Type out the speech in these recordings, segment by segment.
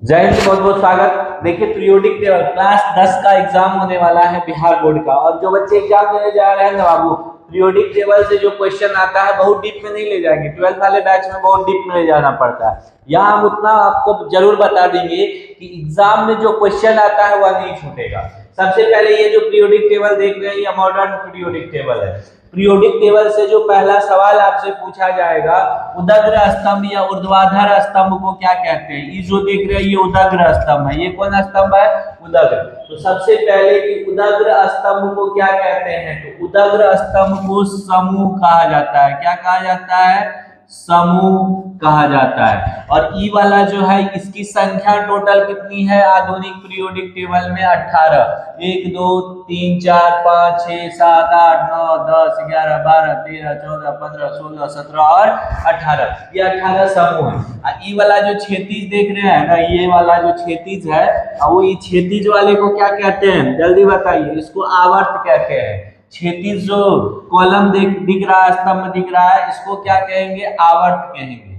जय हिंद, बहुत बहुत स्वागत। देखिए, पीरियोडिक टेबल क्लास 10 का एग्जाम होने वाला है बिहार बोर्ड का। और जो बच्चे एग्जाम देने जा रहे हैं ना बाबू, पीरियोडिक टेबल से जो क्वेश्चन आता है बहुत डीप में नहीं ले जाएंगे। 12th वाले बैच में बहुत डीप में ले जाना पड़ता है। यहाँ हम उतना आपको जरूर बता देंगे कि एग्जाम में जो क्वेश्चन आता है वह नहीं छूटेगा। सबसे पहले ये जो पीरियोडिक टेबल देख रहे हैं, ये मॉडर्न पीरियोडिक टेबल है। पीरियोडिक टेबल से जो पहला सवाल आपसे पूछा जाएगा, उदग्र स्तंभ या ऊर्ध्वाधर स्तंभ को क्या कहते हैं। ये जो देख रहे हैं ये उदग्र स्तंभ है। ये कौन स्तंभ है? उदग्र। तो सबसे पहले कि उदग्र स्तंभ को क्या कहते हैं, तो उदग्र स्तंभ को समूह कहा जाता है। क्या कहा जाता है? समूह कहा जाता है। और ई वाला जो है, इसकी संख्या टोटल कितनी है आधुनिक पीरियोडिक टेबल में? 18। 1 2 3 4 5 6 7 8 9 10 11 12 13 14 15 16 17 और 18। ये 18 समूह है। ई वाला जो क्षैतिज देख रहे हैं ना, ये वाला जो क्षैतिज है, वो ये क्षैतिज वाले को क्या कहते हैं? जल्दी बताइए। इसको आवर्त कहते हैं। क्षैतिज जो कॉलम दिख रहा है, स्तंभ दिख रहा है, इसको क्या कहेंगे? आवर्त कहेंगे।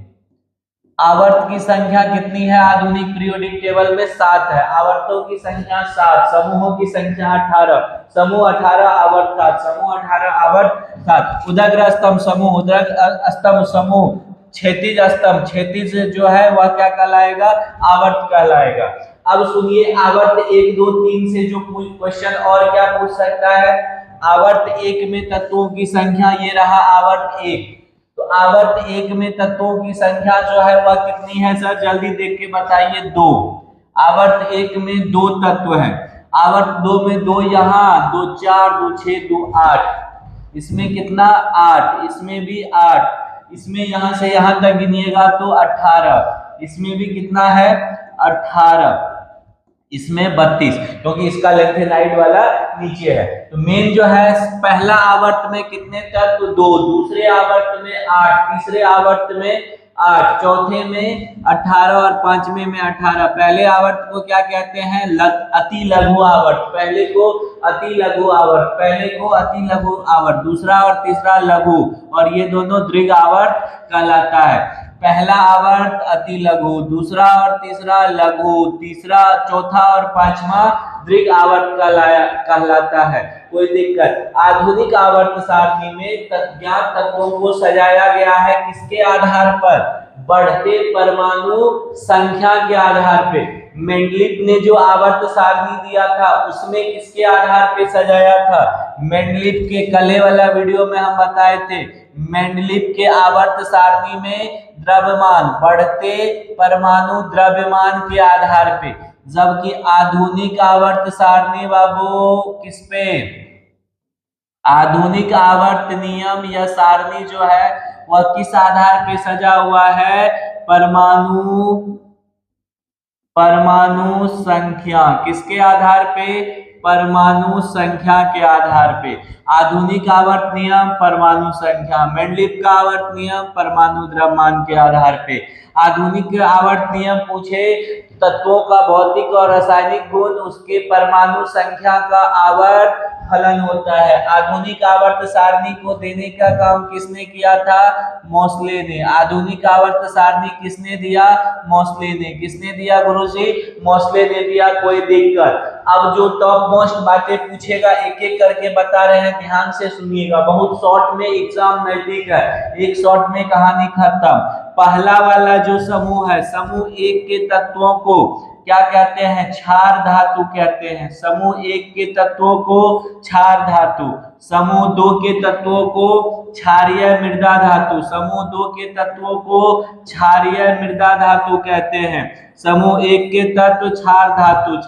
आवर्त की संख्या कितनी है आधुनिक पीरियोडिक टेबल में? 7 है। आवर्तों की संख्या 7, समूहों की संख्या 18। समूह 18, आवर्त 7। समूह 18, आवर्त 7। उदग्र स्तंभ समूह, उदग्र स्तंभ समूह, क्षैतिज स्तंभ, क्षैतिज जो है वह क्या कहलाएगा? आवर्त कहलाएगा। अब सुनिए, आवर्त 1 2 3 से जो क्वेश्चन और क्या पूछ सकता है? आवर्त 1 में तत्वों की संख्या, ये रहा आवर्त 1। तो आवर्त 1 में तत्वों की संख्या जो है वह कितनी है सर? जल्दी देख के बताइए। 2। आवर्त 1 में 2 तत्व है। आवर्त 2 में 2 यहाँ, 2 4, 2 6, 2 8। इसमें कितना? 8। इसमें भी 8। इसमें यहाँ से यहाँ तक गिनिएगा तो 18। इसमें भी कितना है? 18। इसमें 32, क्योंकि इसका लेंथेनाइड वाला नीचे है। तो मेन जो है, पहला आवर्त में कितने तत्व? 2। दूसरे आवर्त में 8। तीसरे आवर्त में 8। चौथे में 18 और पांचवें में 18। पहले आवर्त को क्या कहते हैं? अति लघु आवर्त। पहले को अति लघु आवर्त, पहले को अति लघु आवर्त। दूसरा और तीसरा लघु, और ये दोनों दीर्घ आवर्त कहलाता है। पहला आवर्त अति लघु, दूसरा और तीसरा लघु, तीसरा, चौथा और पांचवा दीर्घ आवर्त कहलाता है। कोई दिक्कत? आधुनिक आवर्त सारणी में ज्ञात तत्वों को सजाया गया है किसके आधार पर? बढ़ते परमाणु संख्या के आधार पे। मेंडलीफ ने जो आवर्त सारणी दिया था उसमें किसके आधार पे सजाया था? मेंडलीफ के कले वाला वीडियो में हम बताए थे, मेंडलीफ के आवर्त सारणी में द्रव्यमान, बढ़ते परमाणु द्रव्यमान के आधार पे, जबकि आधुनिक आवर्त सारणी बाबू किस पे? आधुनिक आवर्त नियम या सारणी जो है वह किस आधार पे सजा हुआ है? परमाणु संख्या। किसके आधार पे? परमाणु संख्या के आधार पे। आधुनिक आवर्त नियम परमाणु संख्या, मेंडलीफ का आवर्त नियम परमाणु द्रव्यमान के आधार पे। आधुनिक आवर्त नियम पूछे तत्वों का भौतिक और रासायनिक गुण, उसके परमाणु संख्या का आवर्त फलन होता है। आधुनिक आवर्त सारणी को देने का काम किसने किया था? मोस्ले ने। आधुनिक आवर्त सारणी किसने दिया? मोस्ले ने। किसने दिया गुरुजी? मोस्ले ने दिया। कोई दिक्कत? अब जो टॉप मोस्ट बातें पूछेगा एक एक करके बता रहे हैं, ध्यान से सुनिएगा। बहुत शॉर्ट में एग्जाम नजदीक है, एक शॉर्ट में कहानी खत्म। पहला वाला जो समूह है, समूह 1 के तत्वों को क्या कहते हैं? क्षार धातु कहते हैं। समूह 1 के तत्वों को क्षार धातु, समूह 2 के तत्वों को क्षारीय मृदा धातु, समूह 2 के तत्वों को क्षारीय मृदा धातु कहते हैं। समूह 1 के तत्व क्षार धातु,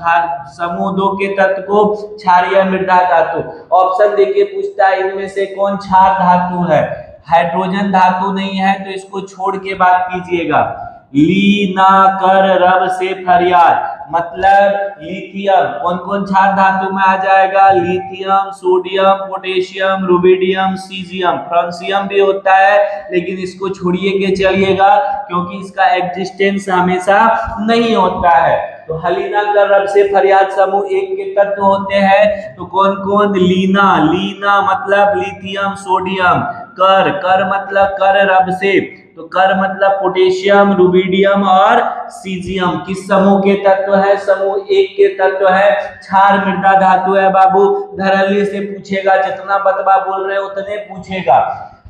समूह 2 के तत्व को क्षारीय मृदा धातु। ऑप्शन देके पूछता है इनमें से कौन क्षार धातु है? हाइड्रोजन धातु नहीं है तो इसको छोड़ के बात कीजिएगा। ली ना कर रब से फरियाद, मतलब लिथियम। कौन कौन क्षार धातु में आ जाएगा? Lithium, sodium, potassium, rubidium, caesium. Francium भी होता है, लेकिन इसको छोड़िए के चलिएगा क्योंकि इसका एग्जिस्टेंस हमेशा नहीं होता है। तो हलीना कर रब से फरियाद समूह 1 के तत्व होते हैं। तो कौन कौन? लीना मतलब लिथियम, सोडियम। कर मतलब कर रब से, तो कर मतलब पोटेशियम, रुबिडियम और सीजियम किस समूह के तत्व है? समूह 1 के तत्व है। क्षार मृदा धातु है बाबू, धड़ल्ले से पूछेगा, जितना बतवा बोल रहे उतने पूछेगा।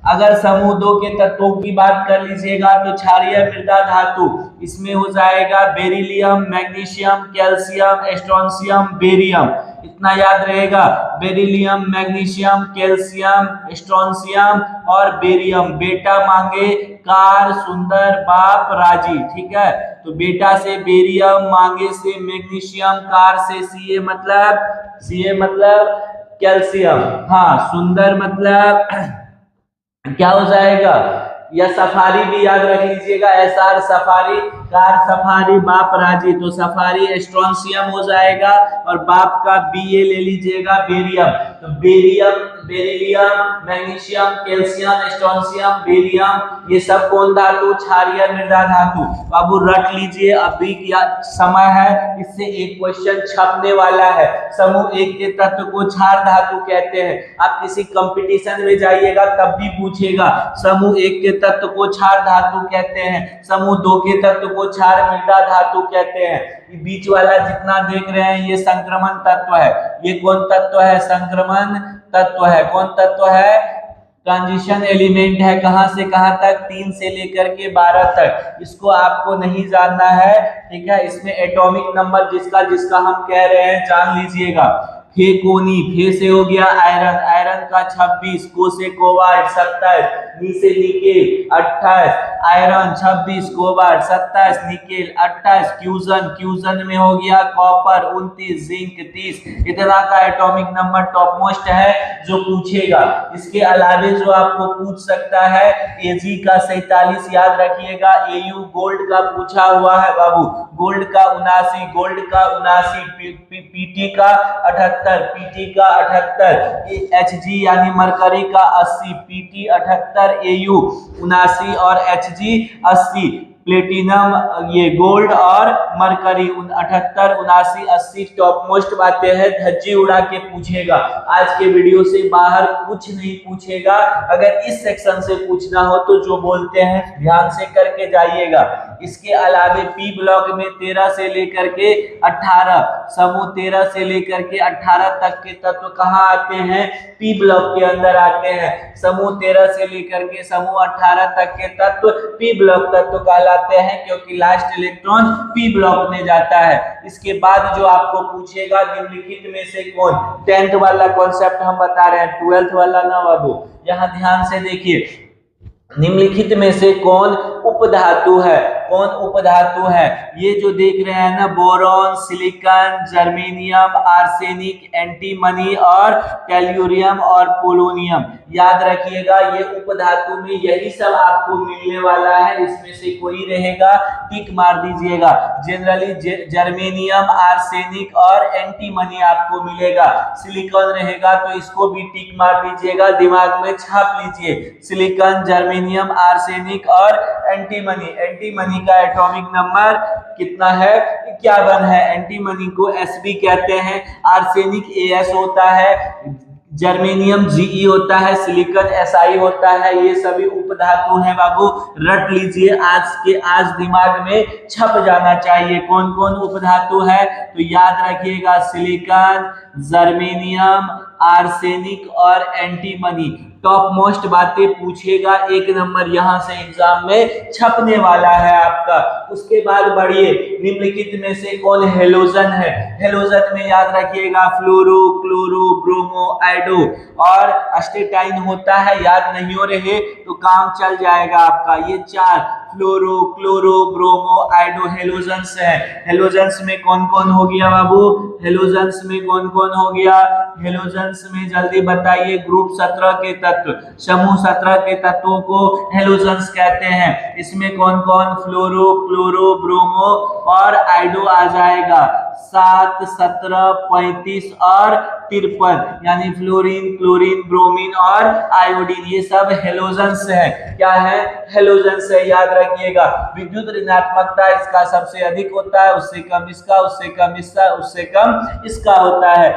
अगर समूह 2 के तत्वों की बात कर लीजिएगा तो क्षारीय मृदा धातु, इसमें हो जाएगा beryllium, magnesium, calcium, strontium, barium. इतना याद रहेगा, बेरिलियम, मैग्नीशियम, कैल्शियम, स्ट्रोंशियम और बेरियम। बेटा मांगे कार, सुंदर, बाप राजी, ठीक है। तो बेटा से बेरियम, मांगे से मैग्नीशियम, कार से सीए मतलब कैल्शियम, हाँ, सुंदर मतलब क्या हो जाएगा? या सफारी भी याद रख लीजिएगा, एसआर सफारी, कार सफारी, बाप राजी, तो सफारी स्ट्रोंशियम हो जाएगा और बाप का बी ए ले लीजिएगा बेरियम। तो barium, beryllium, magnesium, calcium, strontium, barium, ये सब कौन धातु? क्षारीय मृदा धातु। बाबू रट लीजिए, अभी समय है, इससे एक क्वेश्चन छपने वाला है। समूह 1 के तत्व को क्षार धातु कहते हैं। आप किसी कंपटीशन में जाइएगा तब भी पूछेगा, समूह 1 के तत्व को क्षार धातु कहते हैं, समूह 2 के तत्व को क्षार मृदा धातु कहते हैं। ये बीच वाला जितना देख रहे हैं ये संक्रमण तत्व है। ये कौन तत्व है? संक्रमण तत्व है। कौन तत्व है? ट्रांजिशन एलिमेंट है। कहां से कहां तक? 3 से लेकर के 12 तक। इसको आपको नहीं जानना है, ठीक है। इसमें एटॉमिक नंबर जिसका जिसका हम कह रहे हैं जान लीजिएगा। फेकोनी, फे से हो गया आयरन, आयरन का 26, को से कोबाल्ट 27, नी से nickel 28, iron 26, cobalt 27, nickel 28, cuisine, cuisine में हो गया कॉपर 29, जिंक 30। इतना का एटॉमिक नंबर टॉप मोस्ट है जो पूछेगा। इसके अलावे जो आपको पूछ सकता है एजी का 47 याद रखिएगा, एयू गोल्ड का पूछा हुआ है बाबू, गोल्ड का 79, गोल्ड का 79, पीटी का 78, पीटी का 78, एचजी यानी मरकरी का 80, पीटी 78, एयू 79 और एचजी 80। प्लेटिनम, ये गोल्ड और मरकरी 78, 79, 80 टॉप मोस्ट बातें हैं, धज्जी उड़ा के पूछेगा। आज के वीडियो से बाहर कुछ नहीं पूछेगा। अगर इस सेक्शन से पूछना हो तो जो बोलते हैं ध्यान से करके जाइएगा। इसके अलावे पी ब्लॉक में 13 से लेकर के 18, समूह 13 से लेकर के 18 तक के तत्व कहाँ आते हैं? पी ब्लॉक के अंदर आते हैं। समूह 13 से लेकर के समूह 18 तक के तत्व पी ब्लॉक तत्व कहलाते हैं, क्योंकि लास्ट इलेक्ट्रॉन पी ब्लॉक में जाता है। इसके बाद जो आपको पूछेगा निम्नलिखित में से कौन, 10th वाला कॉन्सेप्ट हम बता रहे हैं, 12th वाला ना बाबू, यहाँ ध्यान से देखिए। निम्नलिखित में से कौन उपधातु है? कौन उपधातु है? ये जो देख रहे हैं ना, boron, silicon, germanium, arsenic, antimony और टेल्यूरियम और पोलोनियम। याद रखिएगा ये उपधातु में यही सब आपको मिलने वाला है। इसमें से कोई रहेगा टिक मार दीजिएगा। जनरली जर्मेनियम, आर्सेनिक और एंटीमनी आपको मिलेगा। सिलिकॉन रहेगा तो इसको भी टिक मार दीजिएगा, दिमाग में छाप लीजिए। सिलिकॉन, जर्मेनियम, आर्सेनिक और एंटीमनी। एंटीमनी का एटॉमिक नंबर कितना है? 51 है। एंटीमनी को Sb कहते हैं, आर्सेनिक As होता है, जर्मेनियम Ge होता है, सिलिकॉन Si होता है। ये सभी उपधातु हैं बाबू, रट लीजिए, आज दिमाग में छप जाना चाहिए। कौन कौन उपधातु है तो याद रखिएगा, सिलिकॉन, जर्मेनियम, आर्सेनिक और एंटीमनी। टॉप मोस्ट बातें पूछेगा, 1 नंबर यहां से एग्जाम में छपने वाला है आपका। उसके बाद बढ़िए, निम्नलिखित में से कौन हेलोजन है? हेलोजन में याद रखिएगा फ्लोरो, क्लोरो, ब्रोमो, आइडो और अस्टेटाइन होता है। याद नहीं हो रहे तो काम चल जाएगा आपका। ये 4 फ्लोरो, क्लोरो, ब्रोमो, आइडो हेलोजन्स है। हेलोजन्स में कौन कौन हो गया बाबू? हेलोजन्स में कौन कौन हो गया? हेलोजन्स में जल्दी बताइए। ग्रुप 17 के तत्व, समूह 17 के तत्वों को हेलोजन्स कहते हैं। इसमें कौन कौन? फ्लोरो, क्लोरो, ब्रोमो और आइडो आ जाएगा। 7, 17, 35 और 53 यानी फ्लोरीन, क्लोरीन, ब्रोमीन और आयोडीन, ये सब हेलोजन्स है। क्या है? हेलोजन्स है। याद रखिएगा, विद्युत ऋणात्मकता इसका सबसे अधिक होता है, उससे कम इसका, उससे कम इसका, उससे कम इसका होता है।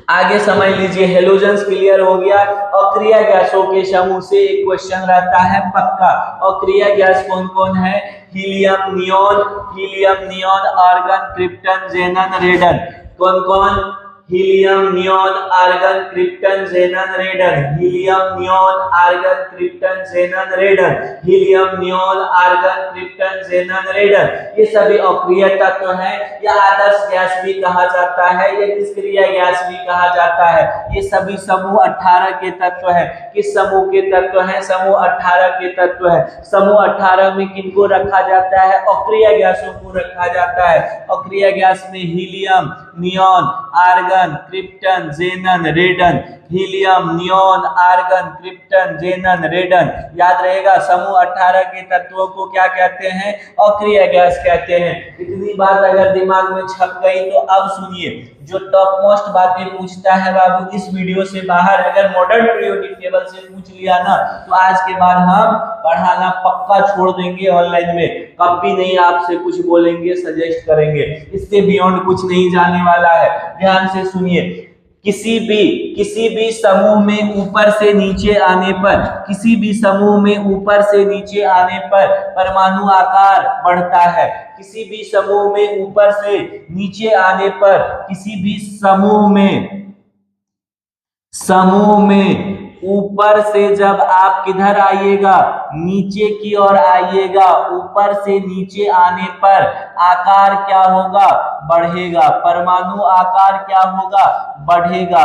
आगे समझ लीजिए, हेलोजेंस क्लियर हो गया। अक्रिय गैसों के समूह से एक क्वेश्चन रहता है पक्का। अक्रिय गैस कौन कौन है? Helium, neon, argon, krypton, xenon, radon. कौन कौन? Helium, neon, argon, krypton, xenon, radon. Helium, neon, argon, krypton, xenon, radon. Helium, neon, argon, krypton, xenon, radon. ये सभी अक्रिय तत्व हैं। या आदर्श गैस भी कहा जाता है, या निष्क्रिय गैस भी कहा जाता है। ये सभी समूह 18 के तत्व हैं। किस समूह के तत्व हैं? समूह 18 के तत्व है। समूह 18 में किनको रखा जाता है? अक्रिय गैसों को रखा जाता है। अक्रिय गैस में helium, neon, argon, krypton, xenon, radon. Helium, neon, argon, krypton, xenon, radon. याद रहेगा, समूह 18 के तत्वों को क्या कहते हैं? अक्रिय गैस कहते हैं। इतनी बात अगर दिमाग में छप गई तो अब सुनिए, जो टॉप मोस्ट बातें पूछता है बाबू इस वीडियो से बाहर, अगर मॉडर्न पीरियोडिक टेबल से पूछ लिया ना तो आज के बाद हम पढ़ाना पक्का छोड़ देंगे ऑनलाइन में। कभी नहीं आपसे कुछ बोलेंगे, सजेस्ट करेंगे, इससे बियॉन्ड कुछ नहीं जाने वाला है। ध्यान से सुनिए, किसी भी समूह में ऊपर से नीचे आने पर, किसी भी समूह में ऊपर से नीचे आने पर परमाणु आकार बढ़ता है। किसी भी समूह में ऊपर से नीचे आने पर, किसी भी समूह में ऊपर से जब आप किधर आइएगा? नीचे की ओर आइएगा। ऊपर से नीचे आने पर आकार क्या होगा? बढ़ेगा। परमाणु आकार क्या होगा? बढ़ेगा।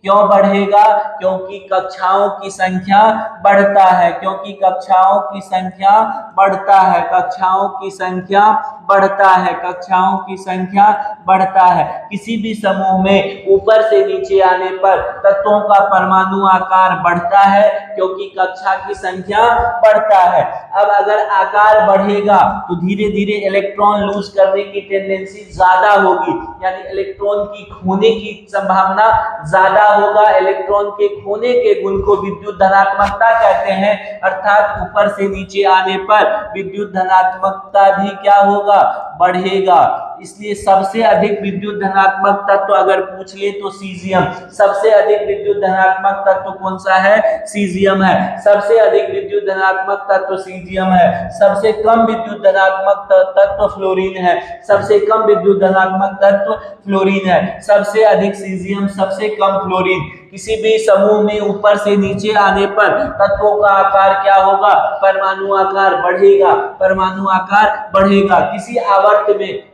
क्यों बढ़ेगा? क्योंकि कक्षाओं की संख्या बढ़ता है। क्योंकि कक्षाओं की संख्या बढ़ता है। कक्षाओं की संख्या बढ़ता है। कक्षाओं की संख्या बढ़ता है। किसी भी समूह में ऊपर से नीचे आने पर तत्वों का परमाणु आकार बढ़ता है, क्योंकि कक्षा की संख्या बढ़ता है। अब अगर आकार बढ़ेगा तो धीरे धीरे इलेक्ट्रॉन लूज करने की टेंडेंसी ज्यादा होगी, यानी इलेक्ट्रॉन की खोने की संभावना ज्यादा होगा। इलेक्ट्रॉन के खोने के गुण को विद्युत धनात्मकता कहते हैं, अर्थात ऊपर से नीचे आने पर विद्युत धनात्मकता भी क्या होगा? बढ़ेगा। इसलिए सबसे अधिक विद्युत धनात्मक तत्व अगर पूछ ले तो सीजियम। सबसे अधिक विद्युत धनात्मक तत्व कौन सा है? सीजियम है। सबसे अधिक विद्युत धनात्मक तत्व सीजियम है। सबसे कम विद्युत धनात्मक तत्व फ्लोरीन है। सबसे कम विद्युत धनात्मक तत्व फ्लोरीन है। सबसे अधिक सीजियम, सबसे कम फ्लोरीन। किसी भी समूह में ऊपर से नीचे आने पर तत्वों का आकार क्या होगा? परमाणु आकार बढ़ेगा। परमाणु आकार बढ़ेगा।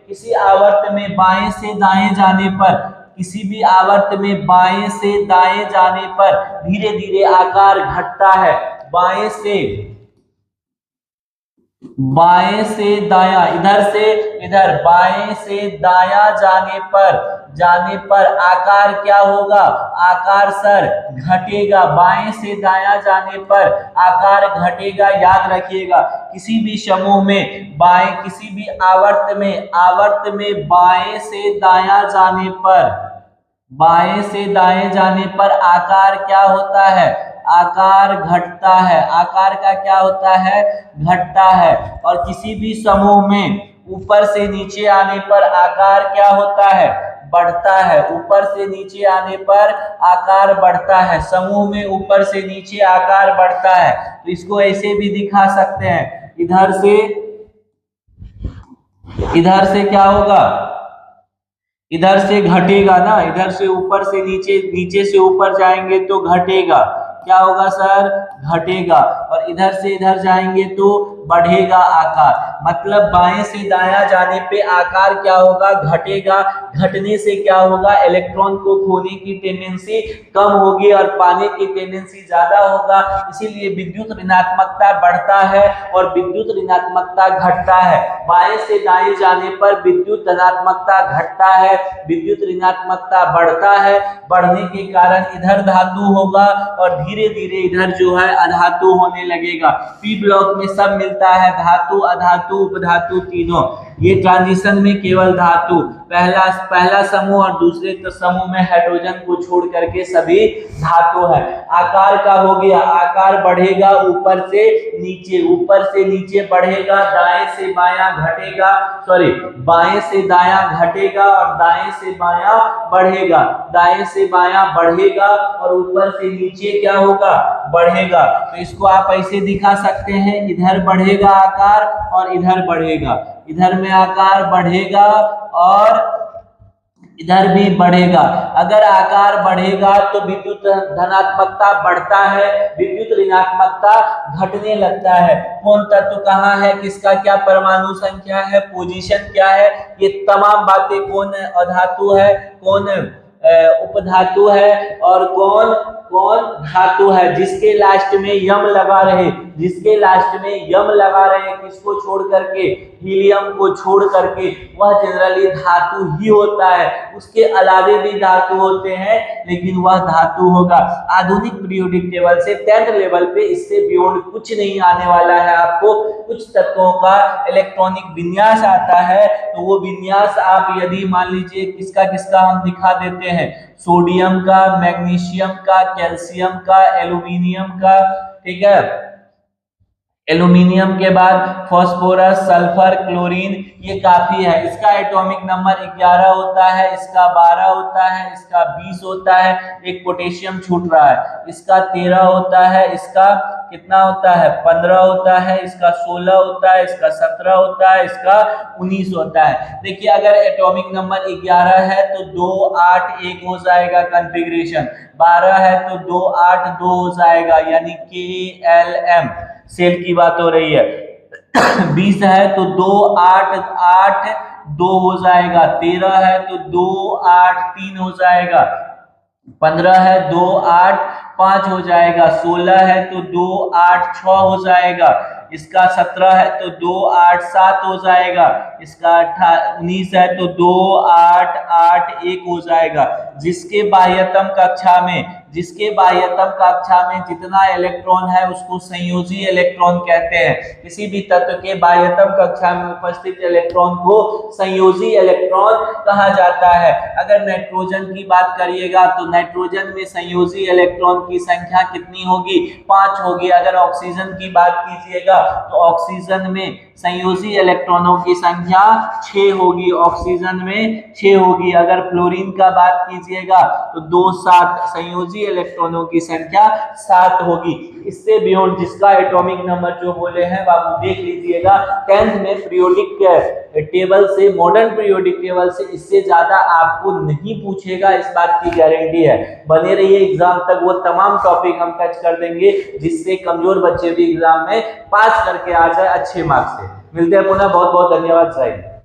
किसी आवर्त में बाएं से दाएं जाने पर, किसी भी आवर्त में बाएं से दाएं जाने पर धीरे धीरे आकार घटता है। बाएं से दायां, इधर से इधर, बाएं से दायां जाने पर आकार क्या होगा? आकार सर घटेगा। बाएं से दायां जाने पर आकार घटेगा। याद रखिएगा, किसी भी समूह में किसी भी आवर्त में बाएं से दाएं जाने पर आकार क्या होता है? आकार घटता है। आकार का क्या होता है? घटता है। और किसी भी समूह में ऊपर से नीचे आने पर आकार क्या होता है? बढ़ता है। ऊपर से नीचे आने पर आकार बढ़ता है। समूह में ऊपर से नीचे आकार बढ़ता है। तो इसको ऐसे भी दिखा सकते हैं, इधर से क्या होगा? इधर से घटेगा ना, इधर से ऊपर से नीचे, नीचे से ऊपर जाएंगे तो घटेगा। क्या होगा सर? घटेगा। और इधर से इधर जाएंगे तो बढ़ेगा आकार। मतलब बाएं से दायां जाने पे आकार क्या होगा? घटेगा। घटने से क्या होगा? इलेक्ट्रॉन को खोने की टेंडेंसी कम होगी और पाने की टेंडेंसी ज्यादा होगा। इसीलिए विद्युत ऋणात्मकता बढ़ता है और विद्युत ऋणात्मकता घटता है। बाएं से दाएं जाने पर विद्युत धनात्मकता घटता है, विद्युत ऋणात्मकता बढ़ता है। बढ़ने के कारण इधर धातु होगा और धीरे धीरे इधर जो है अधातु होने लगेगा। पी ब्लॉक में सब मिलता है, धातु, अधातु, उपधातु तीनों। ये ट्रांजिशन में केवल धातु। पहला समूह और दूसरे समूह में हाइड्रोजन को छोड़ करके सभी धातु है। आकार का हो गया, आकार बढ़ेगा ऊपर से नीचे बढ़ेगा, दाएं से बायां घटेगा, सॉरी बाएं से दायां घटेगा और दाएं से बायां बढ़ेगा, दाएं से बायां बढ़ेगा और ऊपर से नीचे क्या होगा, बढ़ेगा। तो इसको आप ऐसे दिखा सकते हैं, इधर बढ़ेगा आकार और इधर बढ़ेगा, इधर में आकार बढ़ेगा और इधर भी बढ़ेगा। अगर आकार बढ़ेगा तो विद्युत धनात्मकता बढ़ता है, विद्युत ऋणात्मकता घटने लगता है। कौन तत्व कहाँ है, किसका क्या परमाणु संख्या है, पोजीशन क्या है, ये तमाम बातें, कौन अधातु है, कौन उपधातु है और कौन धातु है, जिसके लास्ट में यम लगा रहे, जिसके लास्ट में यम लगा रहे, किसको छोड़ करके, हीलियम को छोड़ करके, वह जनरली धातु ही होता है। उसके अलावे भी धातु होते हैं लेकिन वह धातु होगा। आधुनिक पीरियोडिक टेबल से 10th लेवल पे इससे बियॉन्ड कुछ नहीं आने वाला है। आपको कुछ तत्वों का इलेक्ट्रॉनिक विन्यास आता है, तो वो विन्यास आप यदि मान लीजिए किसका हम दिखा देते हैं, सोडियम का, मैग्नीशियम का, कैल्शियम का, एल्यूमिनियम का, ठीक है, एल्यूमिनियम के बाद फास्फोरस, सल्फर, क्लोरीन, ये काफी है। इसका एटॉमिक नंबर 11 होता है, इसका 12 होता है, इसका 20 होता है, एक पोटेशियम छूट रहा है, इसका 13 होता है, इसका कितना होता है, 15 होता है, इसका 16 होता है, इसका 17 होता है, इसका 19 होता है। देखिए अगर एटॉमिक नंबर 11 है तो 2 8 1 हो जाएगा कॉन्फ़िगरेशन, 12 है तो 2 8 2 हो जाएगा, यानी KLM सेल की बात हो रही है। 20 है तो 2 8 8 2 हो जाएगा, 13 है तो 2 8 3 हो जाएगा, 15 है 2 8 5 हो जाएगा, 16 है तो 2 8 6 हो जाएगा, इसका 17 है तो 2 8 7 हो जाएगा, इसका 19 है तो 2 8 8 1 हो जाएगा। जिसके बाह्यतम कक्षा में जितना इलेक्ट्रॉन है उसको संयोजी इलेक्ट्रॉन कहते हैं। किसी भी तत्व के बाह्यतम कक्षा में उपस्थित इलेक्ट्रॉन को संयोजी इलेक्ट्रॉन कहा जाता है। अगर नाइट्रोजन की बात करिएगा तो नाइट्रोजन में संयोजी इलेक्ट्रॉन की संख्या कितनी होगी, 5 होगी। अगर ऑक्सीजन की बात कीजिएगा तो ऑक्सीजन में संयोजी इलेक्ट्रॉनों की संख्या 6 होगी, ऑक्सीजन में 6 होगी। अगर फ्लोरीन का बात कीजिएगा तो 2 7 संयोजी इलेक्ट्रॉनों की संख्या 7 होगी। इससे बियॉन्ड जिसका एटॉमिक नंबर जो बोले हैं आप देख लीजिएगा 10th में पीरियोडिक टेबल से, मॉडर्न पीरियोडिक टेबल से इससे ज्यादा आपको नहीं पूछेगा, इस बात की गारंटी है। बने रहिए एग्जाम तक, वो तमाम टॉपिक हम टच कर देंगे जिससे कमजोर बच्चे भी एग्जाम में पास करके आ जाए अच्छे मार्क्स से। मिलते हैं पुनः, बहुत बहुत धन्यवाद।